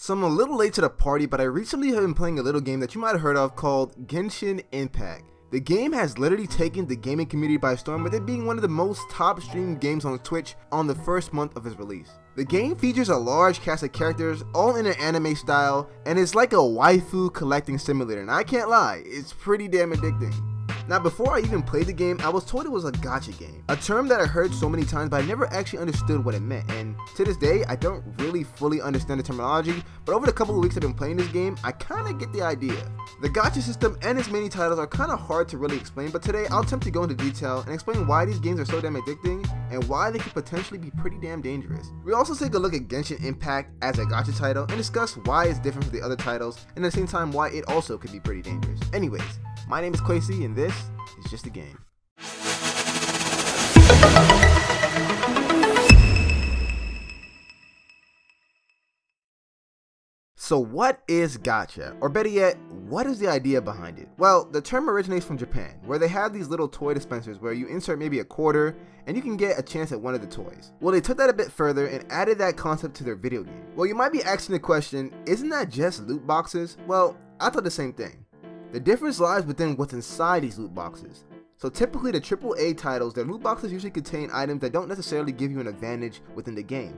So I'm a little late to the party, but I recently have been playing a little game that you might have heard of called Genshin Impact. The game has literally taken the gaming community by storm, with it being one of the most top streamed games on Twitch on the first month of its release. The game features a large cast of characters, all in an anime style, and it's like a waifu collecting simulator, and I can't lie, it's pretty damn addicting. Now, before I even played the game, I was told it was a gacha game, a term that I heard so many times but I never actually understood what it meant, and to this day I don't really fully understand the terminology, but over the couple of weeks I've been playing this game, I kinda get the idea. The gacha system and its mini titles are kinda hard to really explain, but today I'll attempt to go into detail and explain why these games are so damn addicting and why they could potentially be pretty damn dangerous. We'll also take a look at Genshin Impact as a gacha title and discuss why it's different from the other titles and at the same time why it also could be pretty dangerous. Anyways, my name is Quasi and this is just a game. So what is gacha? Or better yet, what is the idea behind it? Well, the term originates from Japan, where they have these little toy dispensers where you insert maybe a quarter and you can get a chance at one of the toys. Well, they took that a bit further and added that concept to their video game. Well, you might be asking the question, isn't that just loot boxes? Well, I thought the same thing. The difference lies within what's inside these loot boxes. So typically the AAA titles, their loot boxes usually contain items that don't necessarily give you an advantage within the game.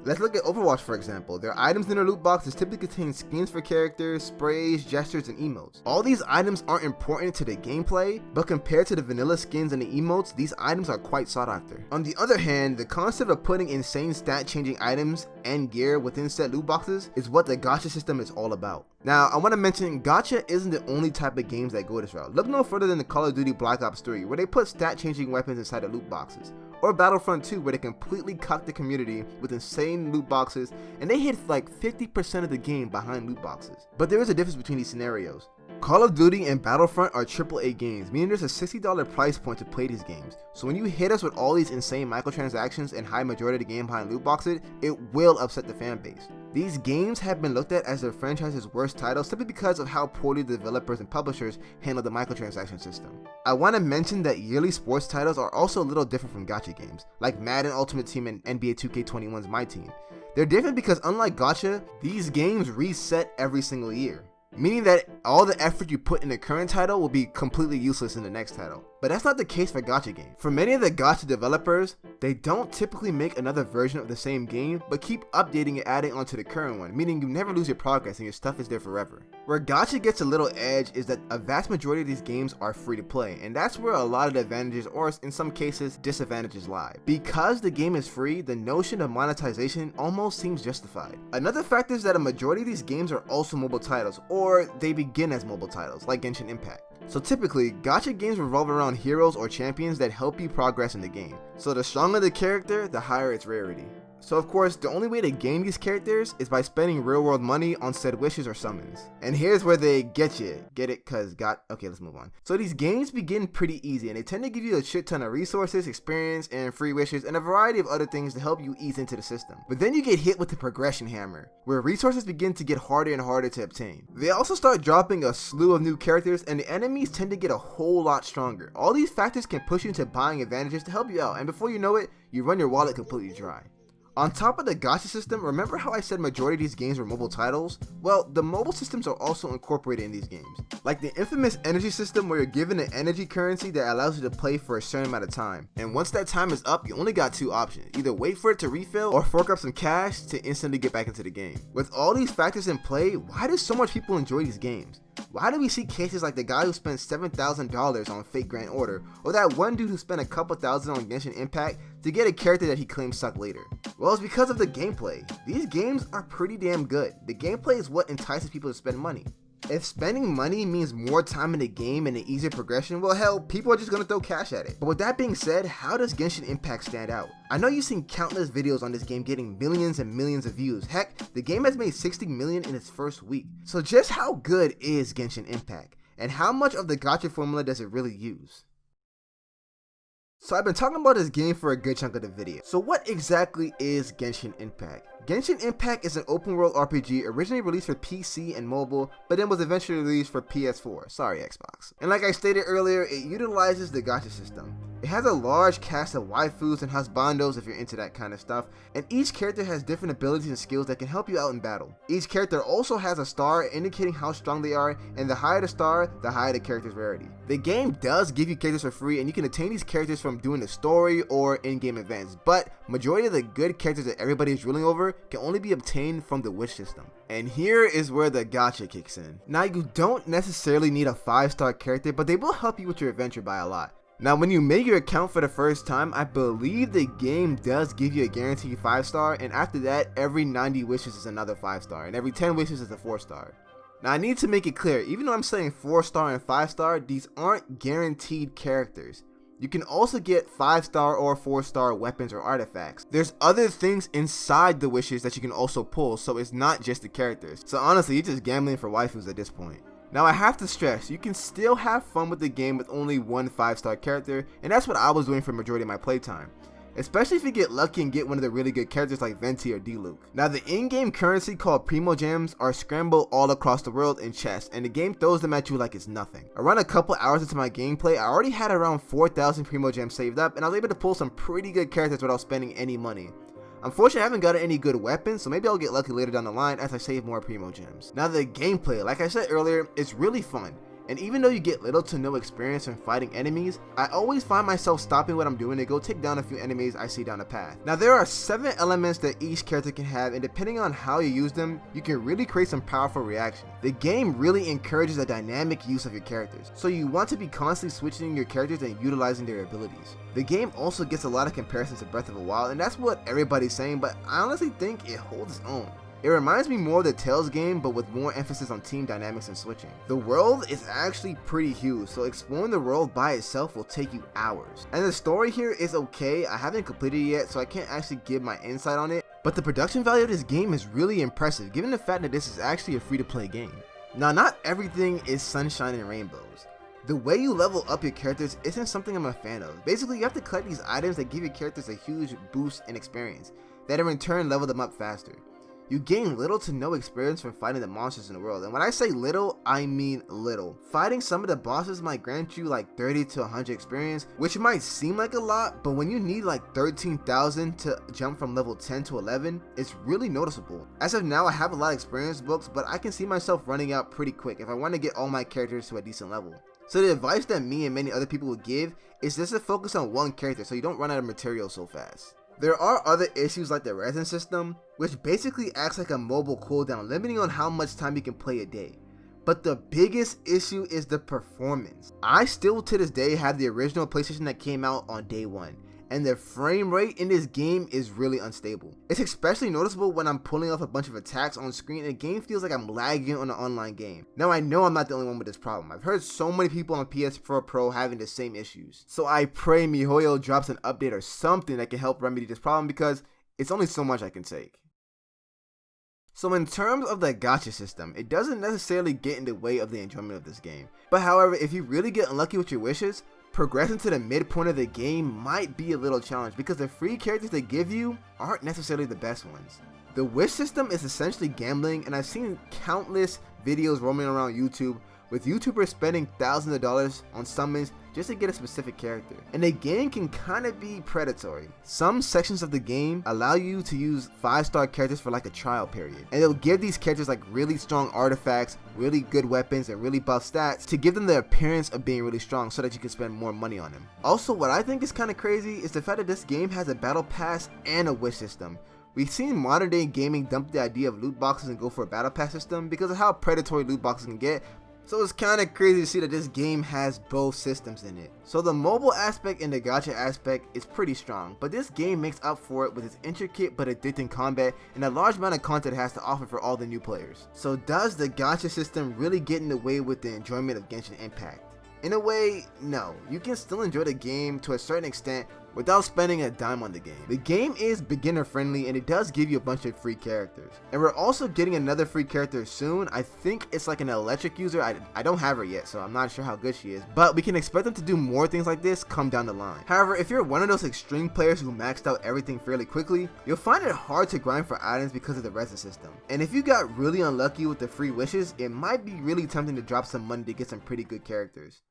Let's look at Overwatch for example. Their items in their loot boxes typically contain skins for characters, sprays, gestures, and emotes. All these items aren't important to the gameplay, but compared to the vanilla skins and the emotes, these items are quite sought after. On the other hand, the concept of putting insane stat changing items and gear within set loot boxes is what the gacha system is all about. Now, I want to mention, gacha isn't the only type of games that go this route. Look no further than the Call of Duty Black Ops 3, where they put stat-changing weapons inside the loot boxes. Or Battlefront 2, where they completely cocked the community with insane loot boxes, and they hid like 50% of the game behind loot boxes. But there is a difference between these scenarios. Call of Duty and Battlefront are AAA games, meaning there's a $60 price point to play these games. So when you hit us with all these insane microtransactions and high majority of the game behind loot boxes, it will upset the fan base. These games have been looked at as their franchise's worst titles simply because of how poorly the developers and publishers handle the microtransaction system. I want to mention that yearly sports titles are also a little different from gacha games, like Madden Ultimate Team and NBA 2K21's My Team. They're different because unlike gacha, these games reset every single year, meaning that all the effort you put in the current title will be completely useless in the next title. But that's not the case for gacha games. For many of the gacha developers, they don't typically make another version of the same game, but keep updating and adding onto the current one, meaning you never lose your progress and your stuff is there forever. Where gacha gets a little edge is that a vast majority of these games are free to play, and that's where a lot of the advantages, or in some cases, disadvantages lie. Because the game is free, the notion of monetization almost seems justified. Another factor is that a majority of these games are also mobile titles, or they begin as mobile titles, like Genshin Impact. So typically, gacha games revolve around heroes or champions that help you progress in the game. So the stronger the character, the higher its rarity. So of course, the only way to gain these characters is by spending real world money on said wishes or summons. And here's where they get you. Get it? Okay, let's move on. So these games begin pretty easy and they tend to give you a shit ton of resources, experience, and free wishes, and a variety of other things to help you ease into the system. But then you get hit with the progression hammer, where resources begin to get harder and harder to obtain. They also start dropping a slew of new characters and the enemies tend to get a whole lot stronger. All these factors can push you into buying advantages to help you out, and before you know it, you run your wallet completely dry. On top of the gacha system, remember how I said majority of these games were mobile titles? Well, the mobile systems are also incorporated in these games. Like the infamous energy system where you're given an energy currency that allows you to play for a certain amount of time. And once that time is up, you only got two options. Either wait for it to refill or fork up some cash to instantly get back into the game. With all these factors in play, why do so much people enjoy these games? Why do we see cases like the guy who spent $7,000 on fake Grand Order, or that one dude who spent a couple thousand on Genshin Impact to get a character that he claims sucked later? Well, it's because of the gameplay. These games are pretty damn good. The gameplay is what entices people to spend money. If spending money means more time in the game and an easier progression, well hell, people are just gonna throw cash at it. But with that being said, how does Genshin Impact stand out? I know you've seen countless videos on this game getting millions and millions of views. Heck, the game has made 60 million in its first week. So just how good is Genshin Impact? And how much of the gacha formula does it really use? So I've been talking about this game for a good chunk of the video. So what exactly is Genshin Impact? Genshin Impact is an open world RPG originally released for PC and mobile, but then was eventually released for PS4, sorry Xbox. And like I stated earlier, it utilizes the gacha system. It has a large cast of waifus and husbandos if you're into that kind of stuff, and each character has different abilities and skills that can help you out in battle. Each character also has a star indicating how strong they are, and the higher the star, the higher the character's rarity. The game does give you characters for free, and you can attain these characters from doing the story or in-game events, but majority of the good characters that everybody is ruling over can only be obtained from the wish system. And here is where the gacha kicks in. Now you don't necessarily need a 5-star character, but they will help you with your adventure by a lot. Now when you make your account for the first time, I believe the game does give you a guaranteed 5-star, and after that every 90 wishes is another 5-star, and every 10 wishes is a 4-star. Now I need to make it clear, even though I'm saying 4-star and 5-star, these aren't guaranteed characters. You can also get 5-star or 4-star weapons or artifacts. There's other things inside the wishes that you can also pull, so it's not just the characters. So honestly, you're just gambling for waifus at this point. Now I have to stress, you can still have fun with the game with only one 5-star character, and that's what I was doing for the majority of my playtime. Especially if you get lucky and get one of the really good characters like Venti or D-Luke. Now the in-game currency called Primo Gems are scrambled all across the world in chests, and the game throws them at you like it's nothing. Around a couple hours into my gameplay, I already had around 4,000 Primo Gems saved up, and I was able to pull some pretty good characters without spending any money. Unfortunately, I haven't gotten any good weapons, so maybe I'll get lucky later down the line as I save more Primo Gems. Now the gameplay, like I said earlier, it's really fun. And even though you get little to no experience in fighting enemies, I always find myself stopping what I'm doing to go take down a few enemies I see down the path. Now there are 7 elements that each character can have, and depending on how you use them, you can really create some powerful reactions. The game really encourages a dynamic use of your characters, so you want to be constantly switching your characters and utilizing their abilities. The game also gets a lot of comparisons to Breath of the Wild, and that's what everybody's saying, but I honestly think it holds its own. It reminds me more of the Tales game, but with more emphasis on team dynamics and switching. The world is actually pretty huge, so exploring the world by itself will take you hours. And the story here is okay, I haven't completed it yet, so I can't actually give my insight on it, but the production value of this game is really impressive, given the fact that this is actually a free-to-play game. Now not everything is sunshine and rainbows. The way you level up your characters isn't something I'm a fan of. Basically, you have to collect these items that give your characters a huge boost in experience, that in turn level them up faster. You gain little to no experience from fighting the monsters in the world, and when I say little, I mean little. Fighting some of the bosses might grant you like 30 to 100 experience, which might seem like a lot, but when you need like 13,000 to jump from level 10 to 11, it's really noticeable. As of now, I have a lot of experience books, but I can see myself running out pretty quick if I want to get all my characters to a decent level. So the advice that me and many other people would give is just to focus on one character so you don't run out of material so fast. There are other issues like the resin system, which basically acts like a mobile cooldown, limiting on how much time you can play a day. But the biggest issue is the performance. I still to this day have the original PlayStation that came out on day 1, and the frame rate in this game is really unstable. It's especially noticeable when I'm pulling off a bunch of attacks on screen and the game feels like I'm lagging on an online game. Now I know I'm not the only one with this problem. I've heard so many people on PS4 Pro having the same issues. So I pray MiHoYo drops an update or something that can help remedy this problem, because it's only so much I can take. So in terms of the gacha system, it doesn't necessarily get in the way of the enjoyment of this game. But however, if you really get unlucky with your wishes, progressing to the midpoint of the game might be a little challenge, because the free characters they give you aren't necessarily the best ones. The wish system is essentially gambling, and I've seen countless videos roaming around YouTube with YouTubers spending thousands of dollars on summons just to get a specific character. And the game can kind of be predatory. Some sections of the game allow you to use 5-star characters for like a trial period, and it'll give these characters like really strong artifacts, really good weapons, and really buff stats to give them the appearance of being really strong so that you can spend more money on them. Also, what I think is kind of crazy is the fact that this game has a battle pass and a wish system. We've seen modern day gaming dump the idea of loot boxes and go for a battle pass system because of how predatory loot boxes can get. So it's kind of crazy to see that this game has both systems in it. So the mobile aspect and the gacha aspect is pretty strong, but this game makes up for it with its intricate but addicting combat and a large amount of content it has to offer for all the new players. So does the gacha system really get in the way with the enjoyment of Genshin Impact? In a way, no. You can still enjoy the game to a certain extent, without spending a dime on the game. The game is beginner friendly and it does give you a bunch of free characters. And we're also getting another free character soon. I think it's like an electric user. I don't have her yet, so I'm not sure how good she is, but we can expect them to do more things like this come down the line. However, if you're one of those extreme players who maxed out everything fairly quickly, you'll find it hard to grind for items because of the resin system. And if you got really unlucky with the free wishes, it might be really tempting to drop some money to get some pretty good characters.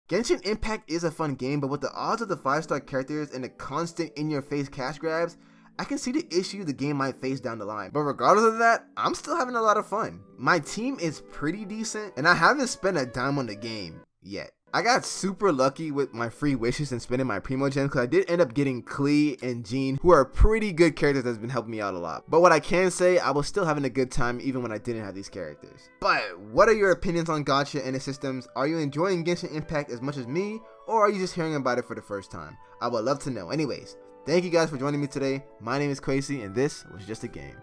Genshin Impact is a fun game, but with the odds of the 5-star characters and the constant in-your-face cash grabs, I can see the issue the game might face down the line. But regardless of that, I'm still having a lot of fun. My team is pretty decent, and I haven't spent a dime on the game yet. I got super lucky with my free wishes and spending my primo gems because I did end up getting Klee and Jean, who are pretty good characters that's been helping me out a lot. But what I can say, I was still having a good time even when I didn't have these characters. But what are your opinions on Gacha and its systems? Are you enjoying Genshin Impact as much as me, or are you just hearing about it for the first time? I would love to know. Anyways, thank you guys for joining me today. My name is Quasi, and this was just a game.